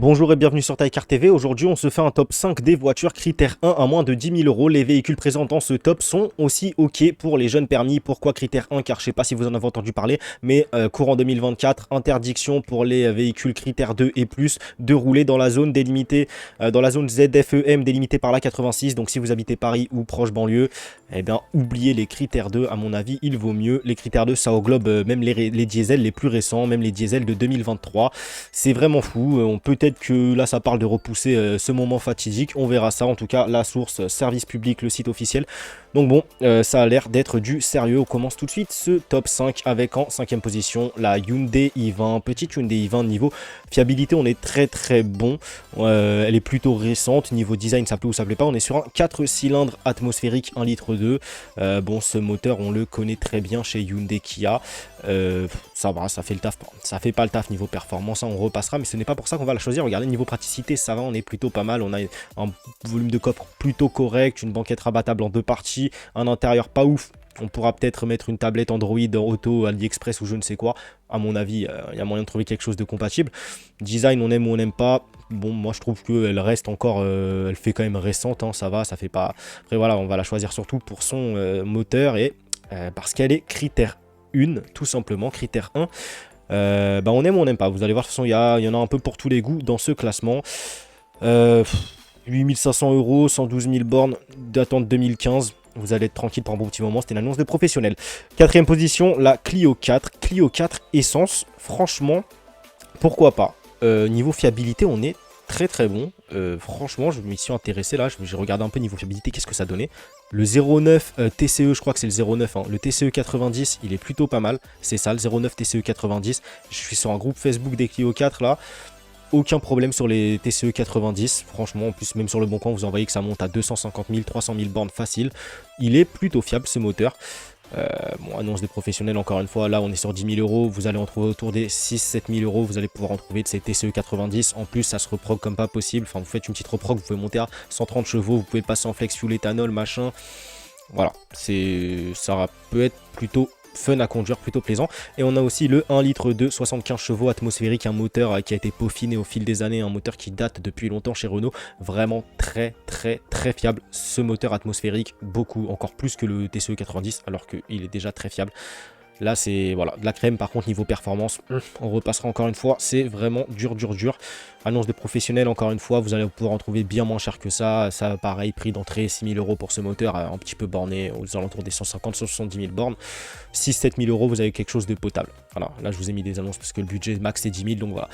Bonjour et bienvenue sur Tycar TV. Aujourd'hui, on se fait un top 5 des voitures critère 1 à moins de 10 000 euros. Les véhicules présents dans ce top sont aussi OK pour les jeunes permis. Pourquoi critère 1? Car je sais pas si vous en avez entendu parler, mais courant 2024, interdiction pour les véhicules critère 2 et plus de rouler dans la zone délimitée, dans la zone ZFEM délimitée par la 86. Donc si vous habitez Paris ou proche banlieue, eh bien oubliez les critères 2. À mon avis, il vaut mieux. Les critères 2, ça englobe même les diesels les plus récents, même les diesels de 2023. C'est vraiment fou. On peut-être que là ça parle de repousser ce moment fatidique, on verra ça. En tout cas, la source service public, le site officiel. Donc bon, ça a l'air d'être du sérieux. On commence tout de suite ce top 5 avec en 5e position la Hyundai i20. Petite Hyundai i20. Niveau fiabilité, on est très bon. Elle est plutôt récente. Niveau design, ça plaît ou ça plaît pas. On est sur un 4 cylindres atmosphérique 1,2 litre. Bon, ce moteur, on le connaît très bien chez Hyundai Kia. Ça va, ça fait le taf. Ça fait pas le taf niveau performance, on repassera, mais ce n'est pas pour ça qu'on va la choisir. Regardez, niveau praticité, ça va, on est plutôt pas mal. On a un volume de coffre plutôt correct, une banquette rabattable en deux parties, un intérieur pas ouf. On pourra peut-être mettre une tablette Android auto AliExpress ou je ne sais quoi. À mon avis, il y a moyen de trouver quelque chose de compatible. Design, on aime ou on n'aime pas. Bon, moi je trouve qu'elle reste encore, elle fait quand même récente, hein, ça va, ça fait pas. Après voilà, on va la choisir surtout pour son moteur et parce qu'elle est critère 1, tout simplement, critère 1. On aime ou on n'aime pas. Vous allez voir, de toute façon, il y en a un peu pour tous les goûts dans ce classement. 8500 euros, 112 000 bornes d'attente 2015. Vous allez être tranquille pour un bon petit moment. C'était une annonce de professionnel. 4e position, la Clio 4. Clio 4 essence. Franchement, pourquoi pas. Niveau fiabilité, on est très bon. Franchement, je m'y suis intéressé là. J'ai regardé un peu niveau fiabilité, qu'est-ce que ça donnait. Le 09 TCE, je crois que c'est le 09, hein. Le TCE 90, il est plutôt pas mal. C'est ça, le 09 TCE 90. Je suis sur un groupe Facebook des Clio 4 là. Aucun problème sur les TCE 90. Franchement, en plus, même sur le bon coin, vous en voyez que ça monte à 250 000, 300 000 bornes facile. Il est plutôt fiable ce moteur. Bon, annonce des professionnels, encore une fois, là on est sur 10 000 euros, vous allez en trouver autour des 6-7 000 euros, vous allez pouvoir en trouver de ces TCE 90, en plus ça se reprog comme pas possible, enfin vous faites une petite reprog, vous pouvez monter à 130 chevaux, vous pouvez passer en flex fuel éthanol, machin, voilà, ça peut être plutôt fun à conduire, plutôt plaisant. Et on a aussi le 1,2 litre 75 chevaux atmosphérique, un moteur qui a été peaufiné au fil des années, un moteur qui date depuis longtemps chez Renault, vraiment très fiable ce moteur atmosphérique, beaucoup, encore plus que le TCE 90 alors qu'il est déjà très fiable. Là, c'est voilà, de la crème. Par contre, niveau performance, on repassera encore une fois. C'est vraiment dur. Annonce de professionnels, encore une fois. Vous allez pouvoir en trouver bien moins cher que ça. Ça, pareil, prix d'entrée 6 000 euros pour ce moteur. Un petit peu borné, aux alentours des 150-170 000 bornes. 6-7 000 euros, vous avez quelque chose de potable. Voilà, là, je vous ai mis des annonces parce que le budget max, c'est 10 000. Donc voilà.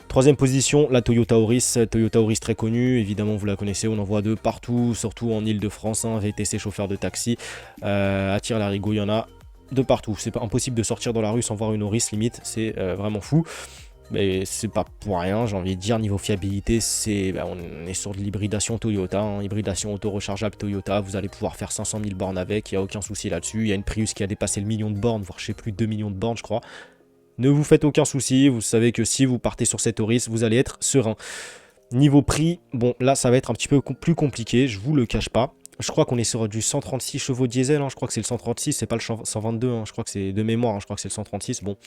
3e position, la Toyota Auris. Toyota Auris très connue, évidemment vous la connaissez, on en voit de partout, surtout en Ile-de-France, hein, VTC, chauffeur de taxi. Attire l'arigot, il y en a de partout. C'est pas impossible de sortir dans la rue sans voir une Auris, limite, c'est vraiment fou. Mais c'est pas pour rien, j'ai envie de dire, niveau fiabilité, on est sur de l'hybridation Toyota, hein, hybridation auto-rechargeable Toyota, vous allez pouvoir faire 500 000 bornes avec, il n'y a aucun souci là-dessus. Il y a une Prius qui a dépassé le million de bornes, voire je sais plus, 2 millions de bornes je crois. Ne vous faites aucun souci, vous savez que si vous partez sur cette Auris, vous allez être serein. Niveau prix, bon là ça va être un petit peu plus compliqué, je vous le cache pas. Je crois qu'on est sur du 136 chevaux diesel, hein. Je crois que c'est le 136, c'est pas le 122, hein. Je crois que c'est de mémoire, hein. Je crois que c'est le 136. Bon,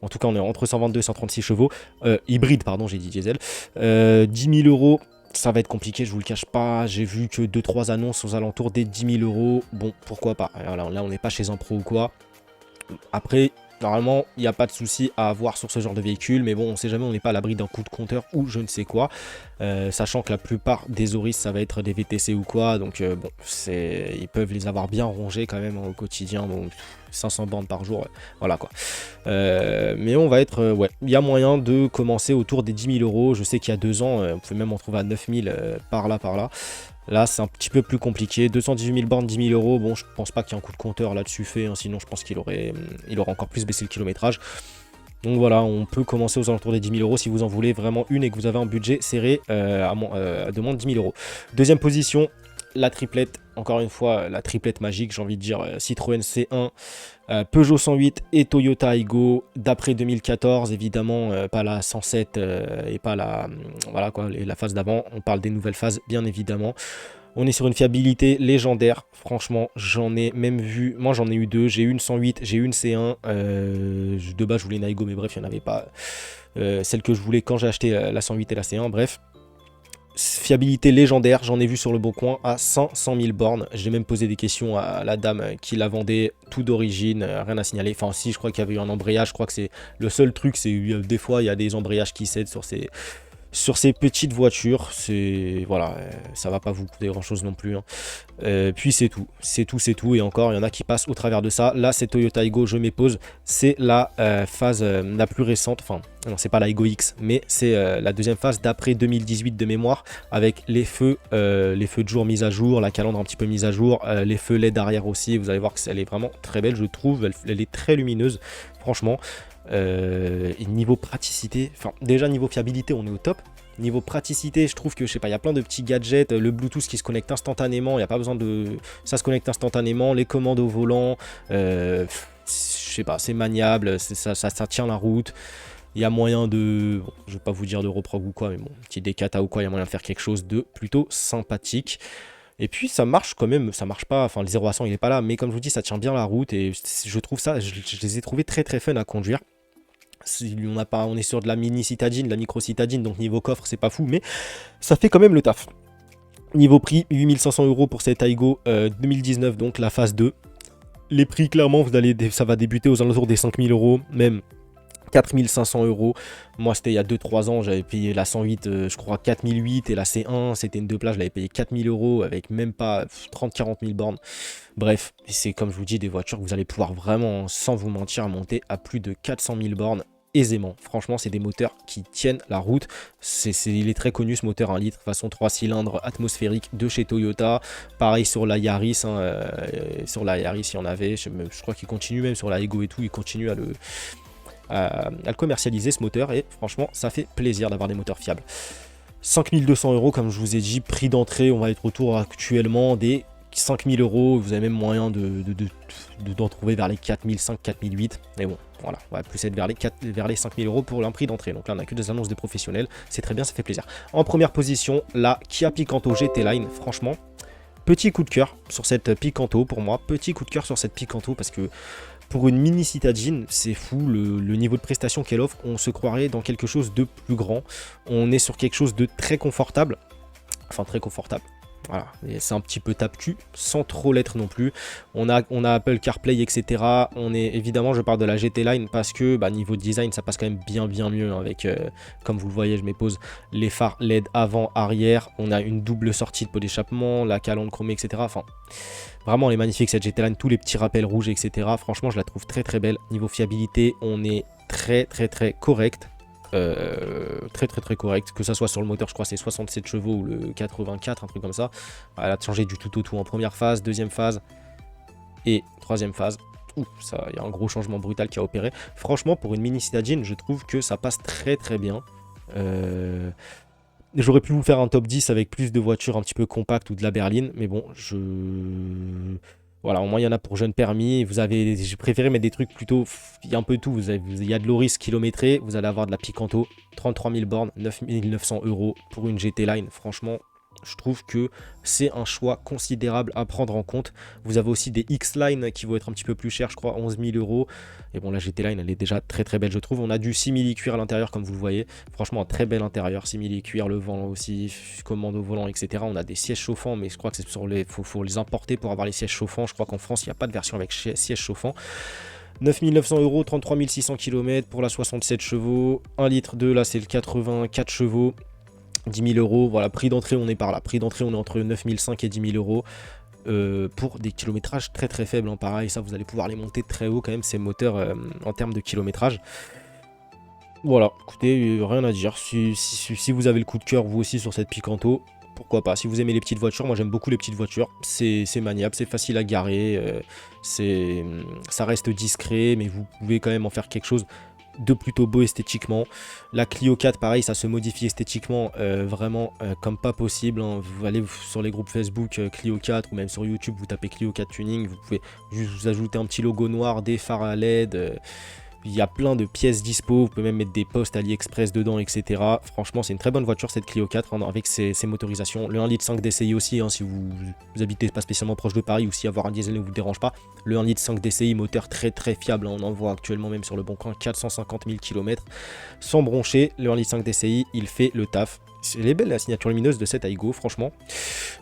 en tout cas on est entre 122 et 136 chevaux. Hybride, pardon, j'ai dit diesel. 10 000 euros, ça va être compliqué, je vous le cache pas. J'ai vu que 2-3 annonces aux alentours des 10 000 euros. Bon, pourquoi pas. Alors là on n'est pas chez un pro ou quoi. Après, normalement, il n'y a pas de souci à avoir sur ce genre de véhicule, mais bon, on ne sait jamais, on n'est pas à l'abri d'un coup de compteur ou je ne sais quoi. Sachant que la plupart des Auris, ça va être des VTC ou quoi, donc bon, ils peuvent les avoir bien rongés quand même, hein, au quotidien, bon, 500 bornes par jour, voilà quoi. Mais on va être, ouais, il y a moyen de commencer autour des 10 000 euros. Je sais qu'il y a 2 ans, on pouvait même en trouver à 9 000 par là. Là, c'est un petit peu plus compliqué. 218 000 bornes, 10 000 euros. Bon, je pense pas qu'il y ait un coup de compteur là-dessus fait, hein, sinon je pense qu'il aurait encore plus baissé le kilométrage. Donc voilà, on peut commencer aux alentours des 10 000 euros si vous en voulez vraiment une et que vous avez un budget serré à moins de 10 000 euros. 2e position, la triplette. Encore une fois, la triplette magique, j'ai envie de dire Citroën C1, Peugeot 108 et Toyota Aygo d'après 2014, évidemment, pas la 107 et pas la, voilà quoi, la phase d'avant. On parle des nouvelles phases, bien évidemment. On est sur une fiabilité légendaire. Franchement, j'en ai même vu. Moi, j'en ai eu deux. J'ai eu une 108, j'ai eu une C1. De base, je voulais une Aigo, mais bref, il n'y en avait pas. Celle que je voulais quand j'ai acheté la 108 et la C1. Bref, fiabilité légendaire. J'en ai vu sur le bon coin à 100 000 bornes. J'ai même posé des questions à la dame qui la vendait, tout d'origine, rien à signaler. Enfin, si, je crois qu'il y avait eu un embrayage. Je crois que c'est le seul truc. C'est des fois, il y a des embrayages qui cèdent sur ces petites voitures. C'est voilà, ça va pas vous coûter grand chose non plus, hein. Puis c'est tout, et encore il y en a qui passent au travers de ça. Là c'est Toyota Aygo, je m'épose, c'est la phase la plus récente, enfin non c'est pas la Aygo X, mais c'est la deuxième phase d'après 2018 de mémoire, avec les feux de jour mis à jour, la calandre un petit peu mise à jour, les feux LED arrière aussi. Vous allez voir qu'elle est vraiment très belle, je trouve, elle est très lumineuse franchement. Et niveau praticité, enfin déjà niveau fiabilité on est au top. Niveau praticité, je trouve que je sais pas, il y a plein de petits gadgets, le Bluetooth qui se connecte instantanément, il n'y a pas besoin de, ça se connecte instantanément, les commandes au volant, je sais pas, c'est maniable, ça tient la route. Il y a moyen de, bon, je vais pas vous dire de reprog ou quoi, mais bon, petit décata ou quoi, il y a moyen de faire quelque chose de plutôt sympathique. Et puis ça marche quand même, ça marche pas, enfin le 0 à 100 il est pas là, mais comme je vous dis, ça tient bien la route et je trouve ça, je les ai trouvés très très fun à conduire. On est sur de la mini citadine, de la micro citadine, donc niveau coffre c'est pas fou, mais ça fait quand même le taf. Niveau prix, 8500 € pour cette Aygo 2019, donc la phase 2. Les prix, clairement, ça va débuter aux alentours des 5000 €, même 4500 €. Moi, c'était il y a 2-3 ans, j'avais payé la 108, je crois 4008, et la C1, c'était une 2 places, je l'avais payé 4000 € avec même pas 30-40 000 bornes. Bref, c'est comme je vous dis, des voitures que vous allez pouvoir vraiment, sans vous mentir, monter à plus de 400 000 bornes aisément. Franchement, c'est des moteurs qui tiennent la route. Il est très connu ce moteur 1 litre, façon 3 cylindres atmosphérique de chez Toyota. Pareil sur la Yaris, hein, sur la Yaris il y en avait, je crois qu'il continue même sur la Ego et tout, il continue à le commercialiser ce moteur, et franchement ça fait plaisir d'avoir des moteurs fiables. 5200 € comme je vous ai dit, prix d'entrée, on va être autour actuellement des 5000 €, vous avez même moyen d'en trouver vers les 4005, 4008, mais bon, voilà, on va plus être vers les 5000 € pour un prix d'entrée. Donc là, on n'a que des annonces des professionnels, c'est très bien, ça fait plaisir. En première position, la Kia Picanto GT Line, franchement, petit coup de cœur sur cette Picanto pour moi, petit coup de cœur sur cette Picanto parce que pour une mini citadine, c'est fou le niveau de prestation qu'elle offre, on se croirait dans quelque chose de plus grand, on est sur quelque chose de très confortable, enfin très confortable. Voilà, c'est un petit peu tape-cul, sans trop l'être non plus. On a Apple CarPlay, etc. Évidemment, je parle de la GT Line parce que niveau design, ça passe quand même bien mieux avec, comme vous le voyez, je m'épose, les phares LED avant, arrière. On a une double sortie de pot d'échappement, la calandre chromée, etc. Enfin, vraiment, elle est magnifique cette GT Line, tous les petits rappels rouges, etc. Franchement, je la trouve très belle. Niveau fiabilité, on est très correct. Très correct, que ça soit sur le moteur, je crois c'est 67 chevaux ou le 84, un truc comme ça. Elle a changé du tout au tout en première phase, deuxième phase et troisième phase. Ça, il y a un gros changement brutal qui a opéré. Franchement, pour une mini citadine, je trouve que ça passe très bien. J'aurais pu vous faire un top 10 avec plus de voitures un petit peu compactes ou de la berline, mais bon, voilà, au moins il y en a pour jeunes permis. J'ai préféré mettre des trucs plutôt, il y a un peu tout. Il y a de l'Oris kilométré, vous allez avoir de la Picanto, 33 000 bornes, 9900 € pour une GT Line. Franchement, je trouve que c'est un choix considérable à prendre en compte. Vous avez aussi des X-Line qui vont être un petit peu plus chers, je crois 11 000 €. Et bon, la GT Line, elle est déjà très belle, je trouve. On a du simili-cuir à l'intérieur, comme vous le voyez. Franchement, un très bel intérieur, simili-cuir, le vent aussi, commande au volant, etc. On a des sièges chauffants, mais je crois que c'est faut les importer pour avoir les sièges chauffants. Je crois qu'en France, il n'y a pas de version avec siège chauffant. 9 900 €, 33 600 km pour la 67 chevaux. 1 litre 2, là, c'est le 84 chevaux. 10 000 €, voilà, prix d'entrée on est par là, prix d'entrée on est entre 9 500 et 10 000 € pour des kilométrages très faibles, hein. Pareil, ça vous allez pouvoir les monter très haut quand même ces moteurs en termes de kilométrage. Voilà, écoutez, rien à dire, si vous avez le coup de cœur vous aussi sur cette Picanto, pourquoi pas. Si vous aimez les petites voitures, moi j'aime beaucoup les petites voitures, c'est maniable, c'est facile à garer, ça reste discret, mais vous pouvez quand même en faire quelque chose de plutôt beau esthétiquement. La Clio 4 pareil, ça se modifie esthétiquement vraiment comme pas possible, hein. Vous allez sur les groupes Facebook Clio 4 ou même sur YouTube, vous tapez Clio 4 Tuning, vous pouvez juste vous ajouter un petit logo noir, des phares à LED, Il y a plein de pièces dispo, vous pouvez même mettre des postes AliExpress dedans, etc. Franchement, c'est une très bonne voiture cette Clio 4 hein, avec ses motorisations. Le 1,5 litre DCI aussi, hein, si vous habitez pas spécialement proche de Paris ou si avoir un diesel ne vous dérange pas. Le 1,5 litre DCI, moteur très très fiable, hein, on en voit actuellement même sur le bon coin, 450 000 km sans broncher. Le 1,5 litre DCI, il fait le taf. Elle est belle la signature lumineuse de cette Aygo, franchement.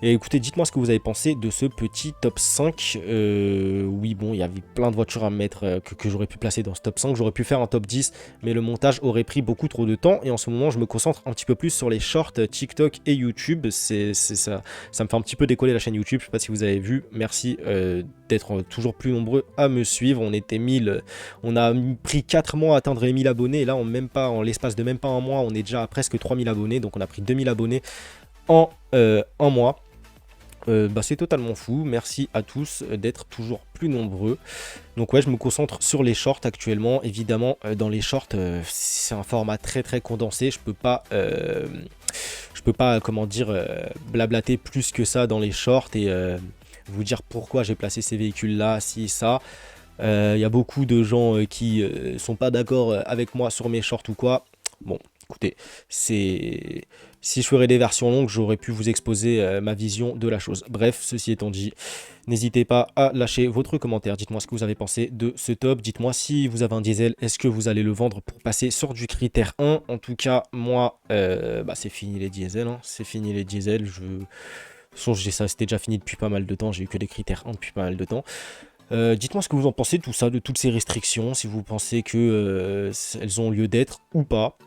Et écoutez, dites-moi ce que vous avez pensé de ce petit top 5. Oui, bon, il y avait plein de voitures à mettre que j'aurais pu placer dans ce top 5. J'aurais pu faire un top 10, mais le montage aurait pris beaucoup trop de temps. Et en ce moment, je me concentre un petit peu plus sur les shorts TikTok et YouTube. Ça me fait un petit peu décoller la chaîne YouTube. Je ne sais pas si vous avez vu. Merci d'être toujours plus nombreux à me suivre. On était 1000. On a pris 4 mois à atteindre les 1000 abonnés. Et là, en l'espace de même pas un mois, on est déjà à presque 3000 abonnés. Donc on a pris 2000 abonnés en un mois. C'est totalement fou. Merci à tous d'être toujours plus nombreux. Donc ouais, je me concentre sur les shorts actuellement. Évidemment, dans les shorts, c'est un format très très condensé. Je peux pas comment dire, blablater plus que ça dans les shorts et vous dire pourquoi j'ai placé ces véhicules là, si ça. Il y a beaucoup de gens qui sont pas d'accord avec moi sur mes shorts ou quoi. Bon, écoutez, si je ferais des versions longues, j'aurais pu vous exposer ma vision de la chose. Bref, ceci étant dit, n'hésitez pas à lâcher votre commentaire. Dites-moi ce que vous avez pensé de ce top. Dites-moi si vous avez un diesel, est-ce que vous allez le vendre pour passer sur du critère 1. En tout cas, moi, c'est fini les diesels. Hein. C'est fini les diesels. Ça, c'était déjà fini depuis pas mal de temps. J'ai eu que des critères 1 depuis pas mal de temps. Dites-moi ce que vous en pensez de tout ça, de toutes ces restrictions, si vous pensez que elles ont lieu d'être ou pas.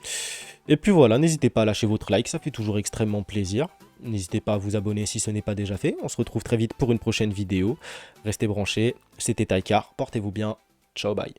Et puis voilà, n'hésitez pas à lâcher votre like, ça fait toujours extrêmement plaisir. N'hésitez pas à vous abonner si ce n'est pas déjà fait. On se retrouve très vite pour une prochaine vidéo. Restez branchés, c'était Taikar, portez-vous bien, ciao bye.